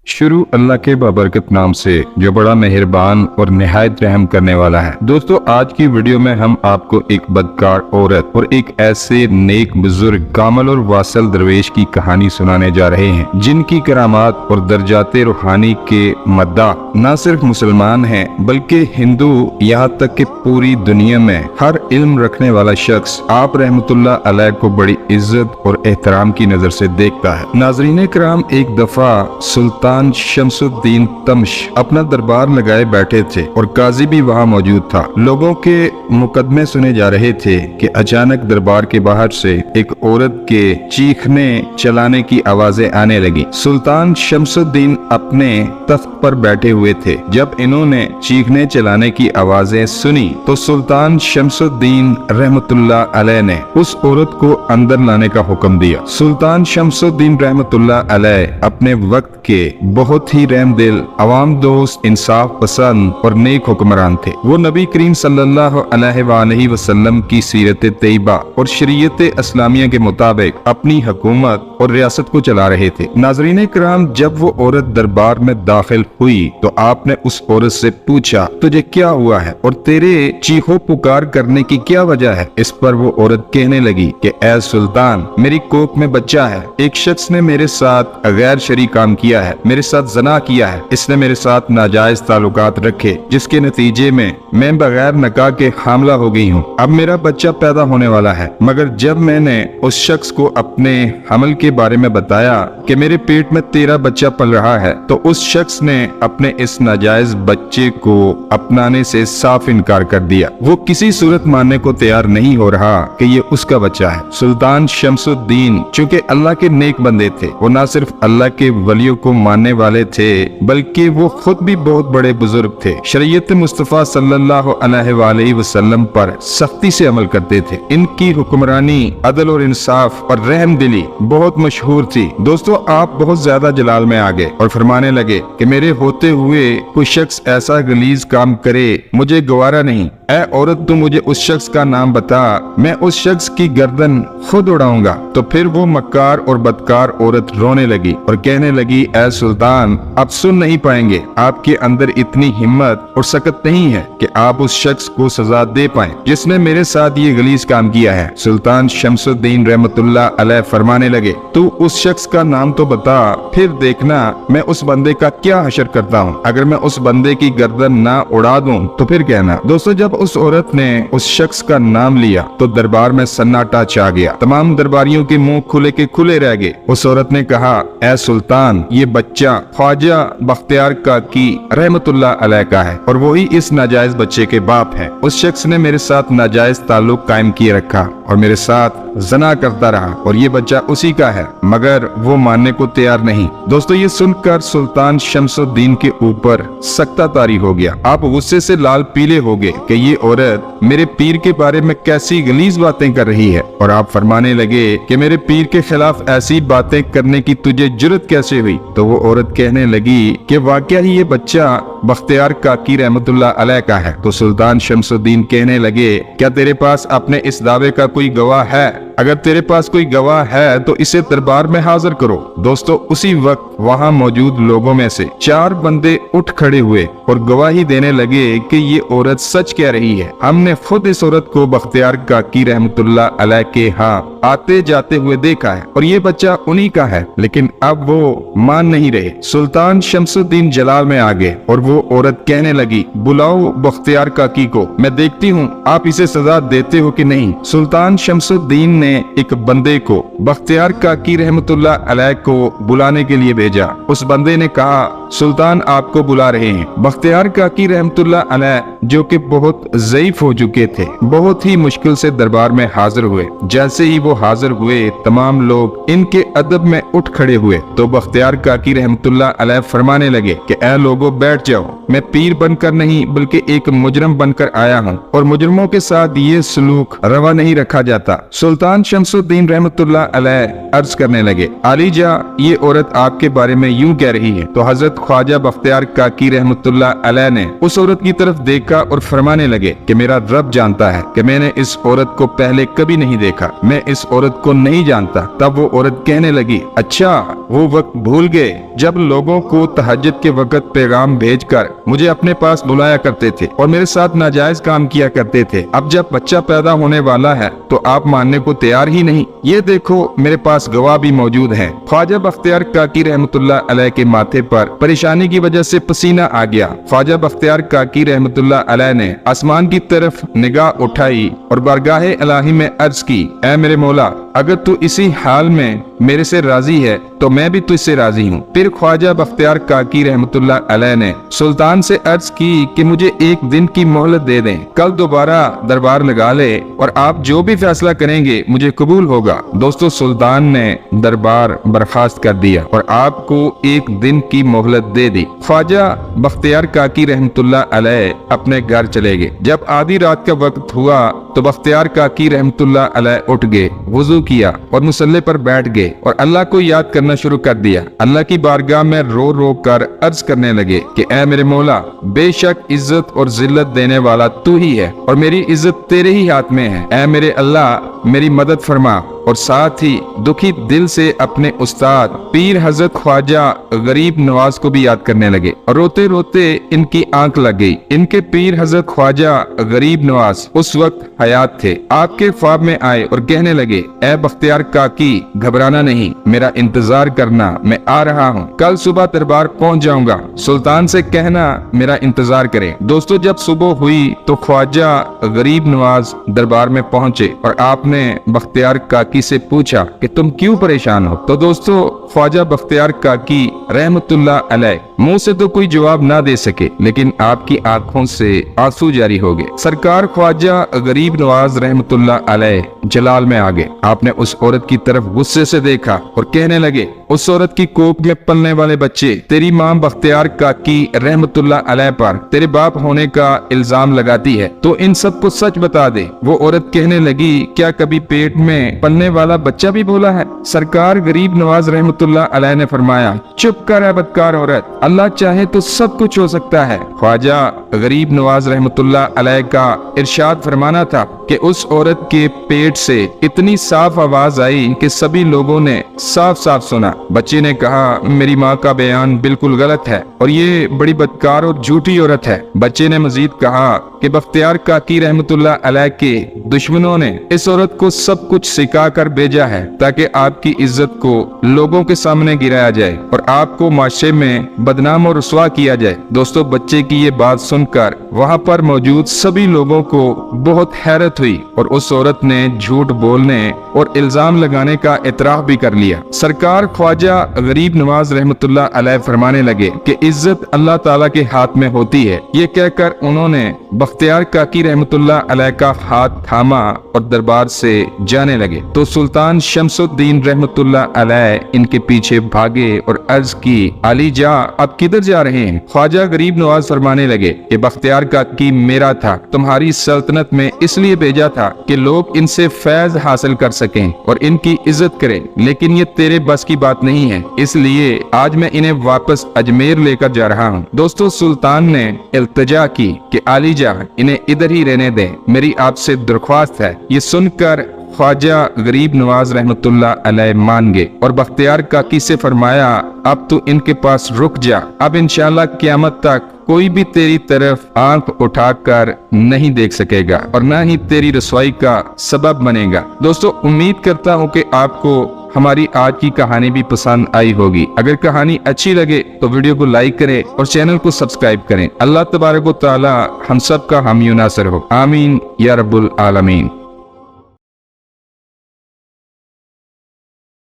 शुरू अल्लाह के बाबरकत नाम से जो बड़ा मेहरबान और निहायत रहम करने वाला है। दोस्तों, आज की वीडियो में हम आपको एक बदकार औरत और एक ऐसे नेक बुजुर्ग कामल और वासल दरवेश की कहानी सुनाने जा रहे हैं, जिनकी करामात और दर्जाते रूहानी के मद्दा न सिर्फ मुसलमान हैं बल्कि हिंदू, यहाँ तक कि पूरी दुनिया में हर इल्म रखने वाला शख्स आप रहमतुल्लाह अलैह को बड़ी इज्जत और एहतराम की नजर से देखता है। नाज़रीन किराम, एक दफा सुल्तान शमसुद्दीन तमश अपना दरबार लगाए बैठे थे और काजी भी वहाँ मौजूद था। लोगों के मुकदमे सुने जा रहे थे कि अचानक दरबार के बाहर से एक औरत के चीखने चलाने की आवाजें आने लगी। सुल्तान शमसुद्दीन अपने तख्त पर बैठे हुए थे। जब इन्होंने चीखने चलाने की आवाजें सुनी तो सुल्तान शमसुद्दीन रहमतुल्लाह अलैह ने उस औरत को अंदर लाने का हुक्म दिया। सुल्तान शमसुद्दीन रहमतुल्लाह अलैह अपने वक्त के बहुत ही रहमदिल, अवाम दोस्त, इंसाफ पसंद और नेक हुक्मरान थे। वो नबी करीम सल्लल्लाहु अलैहि वसल्लम की सीरत तैयबा और शरीयत इस्लामिया के मुताबिक अपनी हुकूमत और रियासत को चला रहे थे। नाज़रीन किराम, जब वो औरत दरबार में दाखिल हुई तो आपने उस औरत से पूछा, तुझे क्या हुआ है और तेरे चीखो पुकार करने की क्या वजह है? इस पर वो औरत कहने लगी कि ऐ सुल्तान, मेरी कोख में बच्चा है। एक शख्स ने मेरे साथ गैर शरई काम किया है, मेरे साथ जना किया है। इसने मेरे साथ नाजायज ताल्लुकात रखे, जिसके नतीजे में मैं बगैर निकाह के हामला हो गई हूँ। अब मेरा बच्चा पैदा होने वाला है, मगर जब मैंने उस शख्स को अपने हमल के बारे में बताया कि मेरे पेट में तेरा बच्चा पल रहा है, तो उस शख्स ने अपने इस नाजायज बच्चे को अपनाने से साफ इनकार कर दिया। वो किसी सूरत मानने को तैयार नहीं हो रहा कि ये उसका बच्चा है। सुल्तान शमसुद्दीन चूंकि अल्लाह के नेक बंदे थे, वो न सिर्फ अल्लाह के वलियों को मानने वाले थे बल्कि वो खुद भी बहुत बड़े बुजुर्ग थे। शरीयत मुस्तफा सल्लल्लाहु अलैहि वसल्लम पर सख्ती से अमल करते थे। इनकी हुक्मरानी अदल और इंसाफ और रहम दिली बहुत मशहूर थी। दोस्तों, आप बहुत ज्यादा जलाल में आ गए और फरमाने लगे कि मेरे होते हुए कोई शख्स ऐसा गलीज काम करे मुझे गवारा नहीं। ऐ औरत, तू मुझे उस शख्स का नाम बता, मैं उस शख्स की गर्दन खुद उड़ाऊंगा। तो फिर वो मक्कार और बदकार औरत रोने लगी और कहने लगी, ऐ सुल्तान, आप सुन नहीं पाएंगे। आपके अंदर इतनी हिम्मत और सकत नहीं है कि आप उस शख्स को सजा दे पाएं जिसने मेरे साथ ये गलीज काम किया है। सुल्तान शमसुद्दीन रहमतुल्लाह अलैह फरमाने लगे, तू उस शख्स का नाम तो बता, फिर देखना मैं उस बंदे का क्या हशर करता हूँ। अगर मैं उस बंदे की गर्दन ना उड़ा दूं तो फिर कहना। दोस्तों, जब उस औरत ने उस शख्स का नाम लिया तो दरबार में सन्नाटा छा गया। तमाम दरबारियों के मुंह खुले के खुले रह गए। उस औरत ने कहा, ऐ सुल्तान, ये बच्चा ख्वाजा बख्तियार काकी रहमतुल्लाह अलैह का है और वही इस नाजायज बच्चे के बाप है। उस शख्स ने मेरे साथ नाजायज ताल्लुक कायम किए रखा और मेरे साथ जना करता रहा और ये बच्चा उसी का है, मगर वो मानने को तैयार नहीं। दोस्तों, ये सुनकर सुल्तान शमसुद्दीन के ऊपर सख्ता तारी हो गया। आप गुस्से से लाल पीले हो गए कि ये औरत मेरे पीर के बारे में कैसी गलीज बातें कर रही है और आप फरमाने लगे कि मेरे पीर के खिलाफ ऐसी बातें करने की तुझे जुर्रत कैसे हुई? तो वो औरत कहने लगी कि वाकया ही ये बच्चा बख्तियार काकी रहमतुल्लाह अलैह का है। तो सुल्तान शमसुद्दीन कहने लगे, क्या तेरे पास अपने इस दावे का कोई गवाह है? अगर तेरे पास कोई गवाह है तो इसे दरबार में हाजिर करो। दोस्तों, उसी वक्त वहाँ मौजूद लोगों में से 4 बंदे उठ खड़े हुए और गवाही देने लगे कि ये औरत सच कह रही है। हमने खुद इस औरत को बख्तियार काकी रहमतुल्लाह अलैह के यहाँ आते जाते हुए देखा है और ये बच्चा उन्हीं का है, लेकिन अब वो मान नहीं रहे। सुल्तान शमसुद्दीन जलाल में आ गए और वो औरत कहने लगी, बुलाओ बख्तियार काकी को, मैं देखती हूँ आप इसे सजा देते हो कि नहीं। सुल्तान शमसुद्दीन ने एक बंदे को बख्तियार काकी रहमतुल्लाह अलैह को बुलाने के लिए भेजा। उस बंदे ने कहा, सुल्तान आपको बुला रहे हैं। बख्तियार काकी रहमतुल्लाह अलैह, जो कि बहुत ज़ईफ हो चुके थे, बहुत ही मुश्किल से दरबार में हाजिर हुए। जैसे ही वो हाजिर हुए, तमाम लोग इनके अदब में उठ खड़े हुए तो बख्तियार काकी रहमतुल्लाह अलैह फरमाने लगे कि ऐ लोगों, बैठ जाओ, मैं पीर बनकर नहीं बल्कि एक मुजरम बनकर आया हूँ और मुजरमों के साथ ये सलूक रवा नहीं रखा जाता। सुल्तान शमसुद्दीन रहमतुल्लाह अलैह अर्ज करने लगे, आलीजा, ये औरत आपके बारे में यूं कह रही है। तो हजरत ख्वाजा बख्तियार काकी रहमतुल्लाह अलैह ने उस औरत की तरफ देखा और फरमाने लगे कि मेरा रब जानता है कि मैंने इस औरत को पहले कभी नहीं देखा, मैं इस औरत को नहीं जानता। तब वो औरत कहने कहने लगी, अच्छा वो वक्त भूल गए जब लोगों को तहज्जुद के वक्त पैगाम भेजकर मुझे अपने पास बुलाया करते थे और मेरे साथ नाजायज काम किया करते थे। अब जब बच्चा पैदा होने वाला है तो आप मानने को तैयार ही नहीं। ये देखो मेरे पास गवाह भी मौजूद है। ख्वाजा बख्तियार काकी रहमतुल्लाह अलैह के माथे पर परेशानी की वजह से पसीना आ गया। ख्वाजा बख्तियार काकी रहमतुल्लाह अलैह ने आसमान की तरफ निगाह उठाई और बारगाहे इलाही में अर्ज की, ऐ मेरे मौला, अगर तू इसी हाल में मेरे से राजी है तो मैं भी तुझसे राजी हूँ। फिर ख्वाजा बख्तियार काकी रहमतुल्लाह अलैह ने सुल्तान से अर्ज की कि मुझे एक दिन की मोहलत दे दें, कल दोबारा दरबार लगा ले और आप जो भी फैसला करेंगे मुझे कबूल होगा। दोस्तों, सुल्तान ने दरबार बर्खास्त कर दिया और आपको एक दिन की मोहलत दे दी। ख्वाजा बख्तियार काकी रहमतुल्लाह अलैह अपने घर चले गए। जब आधी रात का वक्त हुआ तो बख्तियार काकी रहमतुल्लाह अलैह उठ गए, वुजू किया और मुसल्ले पर बैठ गए और अल्लाह को याद करना शुरू कर दिया। अल्लाह की बारगाह में रो रो कर अर्ज करने लगे कि ऐ मेरे मौला, बेशक इज्जत और जिल्लत देने वाला तू ही है और मेरी इज्जत तेरे ही हाथ में है। ऐ मेरे अल्लाह, मेरी मदद फरमा। और साथ ही दुखी दिल से अपने उस्ताद पीर हजरत ख्वाजा गरीब नवाज को भी याद करने लगे और रोते रोते इनकी आंख लग गई। इनके पीर हजरत ख्वाजा गरीब नवाज उस वक्त हयात थे। आपके ख्वाब में आए और कहने लगे, ऐ बख्तियार काकी, घबराना नहीं, मेरा इंतजार करना, मैं आ रहा हूँ, कल सुबह दरबार पहुँच जाऊंगा, सुल्तान से कहना मेरा इंतजार करे। दोस्तों, जब सुबह हुई तो ख्वाजा गरीब नवाज दरबार में पहुंचे और आपने बख्तियार काकी से पूछा कि तुम क्यों परेशान हो। तो दोस्तों, ख्वाजा बख्तियार काकी रहमतुल्लाह अलैह मुंह से तो कोई जवाब ना दे सके, लेकिन आपकी आंखों से आंसू जारी हो गए। सरकार ख्वाजा गरीब नवाज रहमतुल्लाह अलैह जलाल में आ गए। आपने उस औरत की तरफ गुस्से से देखा और कहने लगे, उस औरत की कोख में पलने वाले बच्चे तेरी मां बख्तियार काकी रहमतुल्लाह अलैह पर तेरे बाप होने का इल्जाम लगाती है, तो इन सबको सच बता दे। वो औरत कहने लगी, क्या कभी पेट में पलने वाला बच्चा भी बोला है? सरकार गरीब नवाज रहमतुल्लाह अलैह ने फरमाया, चुप कर है बदकार औरत, अल्लाह चाहे तो सब कुछ हो सकता है। ख्वाजा गरीब नवाज रहमतुल्लाह अलैह का इरशाद फरमाना था कि उस औरत के पेट से इतनी साफ आवाज आई कि सभी लोगों ने साफ साफ सुना। बच्चे ने कहा, मेरी माँ का बयान बिल्कुल गलत है और ये बड़ी बदकार और झूठी औरत है। बच्चे ने मजीद कहा कि बख्तियार काकी रहमतुल्लाह अलैह के दुश्मनों ने इस औरत को सब कुछ सिखा कर भेजा है ताकि आपकी इज्जत को लोगों के सामने गिराया जाए और आपको माशरे में बदनाम और रुसवा किया जाए। दोस्तों, बच्चे की ये बात सुनकर वहाँ पर मौजूद सभी लोगों को बहुत हैरत हुई और उस औरत ने झूठ बोलने और इल्जाम लगाने का इतराफ भी कर लिया। सरकार ख्वाजा गरीब नवाज रहमतुल्लाह अलैह फरमाने लगे कि इज्जत अल्लाह ताला के हाथ में होती है। ये कहकर उन्होंने बख्तियार काकी रहमतुल्लाह अलैह का हाथ थामा और दरबार से जाने लगे तो सुल्तान शमसुद्दीन रहमतुल्लाह अलैह इनके पीछे भागे और अर्ज की, अली जा, अब किधर जा रहे हैं? ख्वाजा गरीब नवाज फरमाने लगे कि बख्तियार काकी मेरा था, तुम्हारी सल्तनत में इसलिए भेजा था कि लोग इनसे फैज हासिल कर सकें और इनकी इज्जत करें, लेकिन ये तेरे बस की बात नहीं है, इसलिए आज मैं इन्हें वापस अजमेर लेकर जा रहा हूँ। दोस्तों, सुल्तान ने इल्तिजा की कि अली जा, इन्हें इधर ही रहने दें, मेरी आपसे दरख्वास्त है। ये सुनकर ख्वाजा गरीब नवाज रहमतुल्लाह अलैह मान गए और बख्तियार काकी से फरमाया, अब तू इनके पास रुक जा, अब इंशाल्लाह क़यामत तक कोई भी तेरी तरफ आंख उठाकर नहीं देख सकेगा और न ही तेरी रसवाई का सबब बनेगा। दोस्तों, उम्मीद करता हूँ कि आपको हमारी आज की कहानी भी पसंद आई होगी। अगर कहानी अच्छी लगे तो वीडियो को लाइक करें और चैनल को सब्सक्राइब करें। अल्लाह तबारक व तआला हम सब का हामी नासर हो। आमीन या रब्बुल आलमीन।